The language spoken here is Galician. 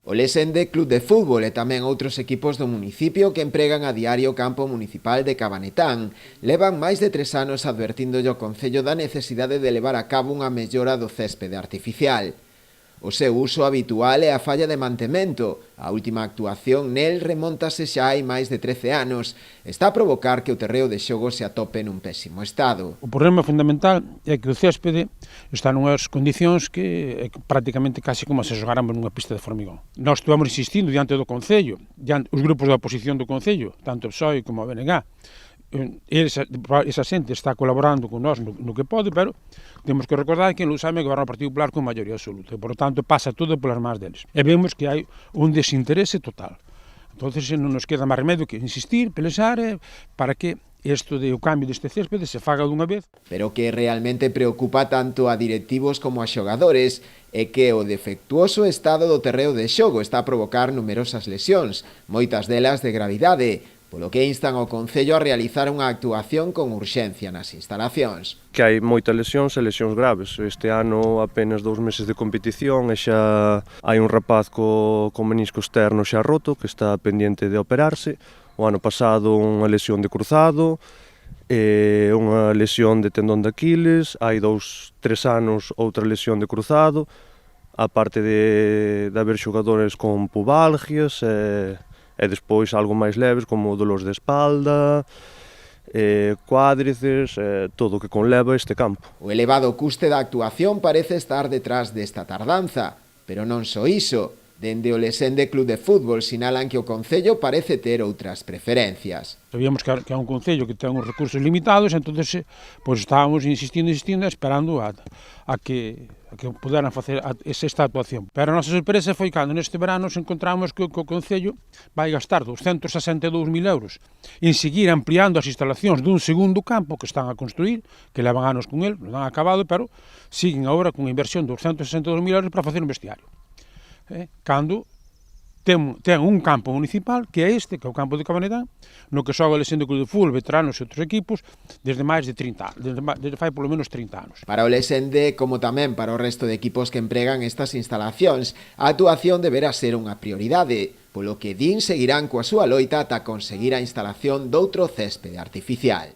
O Lesende Club de Fútbol e tamén outros equipos do municipio que empregan a diario o campo municipal de Cabanetán levan máis de 3 anos advertíndolle ao Concello da necesidade de levar a cabo unha mellora do céspede artificial. O seu uso habitual é a falla de mantemento. A última actuación nel remóntase xa hai máis de 13 anos. Está a provocar que o terreo de xogo se atope nun pésimo estado. O problema fundamental é que o céspede está nunhas condicións que é prácticamente casi como se xogáramos nunha pista de formigón. Nós estuvamos insistindo diante do Concello, diante os grupos da oposición do Concello, tanto o PSOE como a BNG, esa xente está colaborando con nós no que pode, pero temos que recordar que en Lousame goberna o Partido Popular con maioría absoluta, e, por tanto, pasa todo polas mans deles. E vemos que hai un desinterese total. Entón, non nos queda máis remedio que insistir, pelexar, para que isto de o cambio deste céspede se faga dunha vez. Pero que realmente preocupa tanto a directivos como a xogadores é que o defectuoso estado do terreo de xogo está a provocar numerosas lesións, moitas delas de gravidade, polo que instan ao Concello a realizar unha actuación con urxencia nas instalacións. Que hai moitas lesións e lesións graves. Este ano apenas 2 meses de competición e xa hai un rapaz co menisco externo xa roto que está pendiente de operarse. O ano pasado unha lesión de cruzado, unha lesión de tendón de Aquiles, hai 2-3 anos outra lesión de cruzado, aparte de haber xogadores con pubalgias e despois algo máis leves como dolores de espalda, cuádriceps, todo o que conleva este campo. O elevado custe da actuación parece estar detrás desta tardanza, pero non só iso. Dende o Lesende Club de Fútbol sinalan que o Concello parece ter outras preferencias. Sabíamos que é un Concello que ten uns recursos limitados, entón estábamos insistindo, esperando a que puderan facer esta actuación. Pero a nosa sorpresa foi cando neste verano nos encontramos que o Concello vai gastar 262.000 euros en seguir ampliando as instalacións dun segundo campo que están a construir, que levan anos con el, non han acabado, pero siguen agora con inversión de 262.000 euros para facer un vestiario. Cando ten un campo municipal que é este, que é o campo de Cabanetán, no que xoga o Lesende Club de Fútbol, veteranos e outros equipos, desde máis de 30 anos, desde fai polo menos 30 anos. Para o Lesende, como tamén para o resto de equipos que empregan estas instalacións, a actuación deberá ser unha prioridade, polo que din seguirán coa súa loita ata conseguir a instalación doutro céspede artificial.